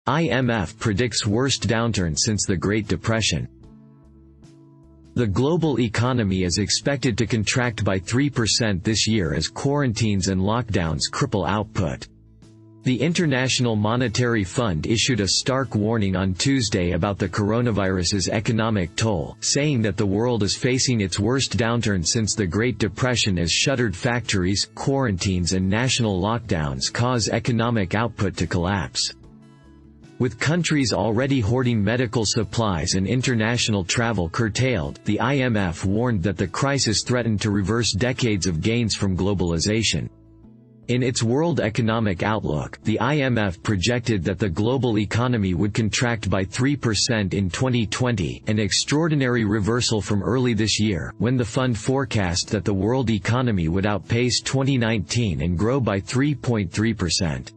I.M.F predicts worst downturn since the Great Depression. The global economy is expected to contract by 3% this year as quarantines and lockdowns cripple output. The International Monetary Fund issued a stark warning on Tuesday about the coronavirus's economic toll, saying that the world is facing its worst downturn since the Great Depression as shuttered factories, quarantines and national lockdowns cause economic output to collapse. With countries already hoarding medical supplies and international travel curtailed, the I.M.F warned that the crisis threatened to reverse decades of gains from globalization. In its World Economic Outlook, the I.M.F projected that the global economy would contract by 3% in 2020, an extraordinary reversal from early this year, when the fund forecast that the world economy would outpace 2019 and grow by 3.3%.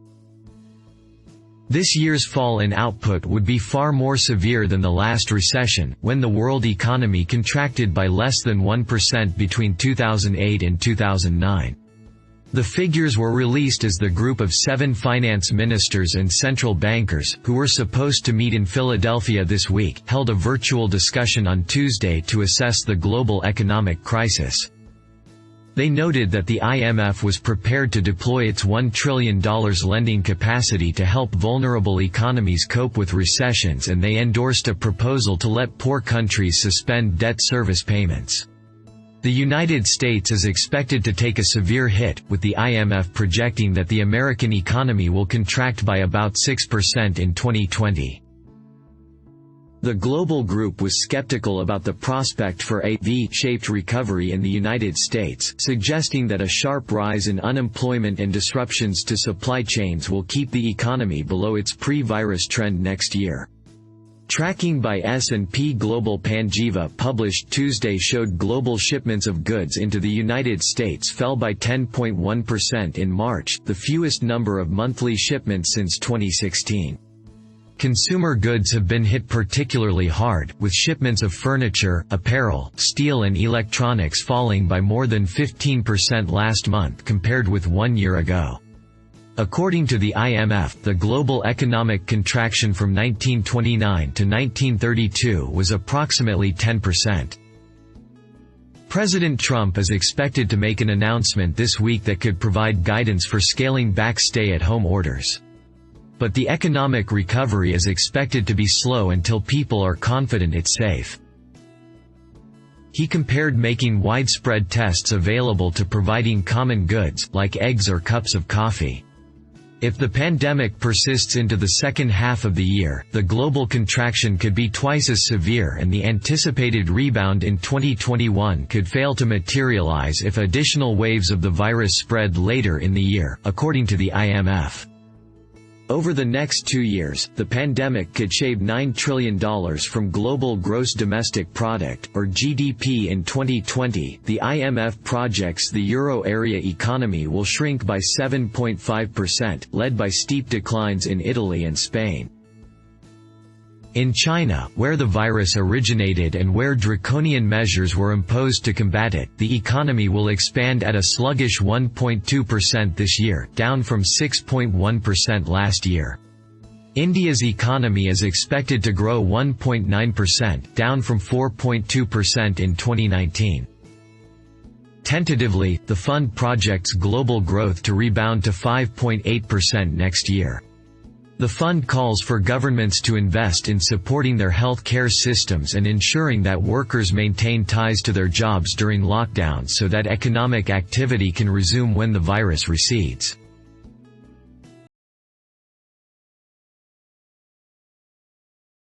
This year's fall in output would be far more severe than the last recession, when the world economy contracted by less than 1% between 2008 and 2009. The figures were released as the group of 7 finance ministers and central bankers, who were supposed to meet in Philadelphia this week, held a virtual discussion on Tuesday to assess the global economic crisis. They noted that the I.M.F was prepared to deploy its $1 trillion lending capacity to help vulnerable economies cope with recessions, and they endorsed a proposal to let poor countries suspend debt service payments. The United States is expected to take a severe hit, with the I.M.F projecting that the American economy will contract by about 6% in 2020. The global group was skeptical about the prospect for a V-shaped recovery in the United States, suggesting that a sharp rise in unemployment and disruptions to supply chains will keep the economy below its pre-virus trend next year. Tracking by S&P Global Panjiva published Tuesday showed global shipments of goods into the United States fell by 10.1% in March, the fewest number of monthly shipments since 2016. Consumer goods have been hit particularly hard, with shipments of furniture, apparel, steel and electronics falling by more than 15% last month compared with 1 year ago. According to the I.M.F, the global economic contraction from 1929 to 1932 was approximately 10%. President Trump is expected to make an announcement this week that could provide guidance for scaling back stay-at-home orders. But the economic recovery is expected to be slow until people are confident it's safe. He compared making widespread tests available to providing common goods, like eggs or cups of coffee. If the pandemic persists into the second half of the year, the global contraction could be twice as severe, and the anticipated rebound in 2021 could fail to materialize if additional waves of the virus spread later in the year, according to the I.M.F. Over the next 2 years, the pandemic could shave $9 trillion from global gross domestic product, or GDP in 2020. The I.M.F projects the euro area economy will shrink by 7.5%, led by steep declines in Italy and Spain. In China, where the virus originated and where draconian measures were imposed to combat it, the economy will expand at a sluggish 1.2% this year, down from 6.1% last year. India's economy is expected to grow 1.9%, down from 4.2% in 2019. Tentatively, the fund projects global growth to rebound to 5.8% next year. The fund calls for governments to invest in supporting their health care systems and ensuring that workers maintain ties to their jobs during lockdowns so that economic activity can resume when the virus recedes.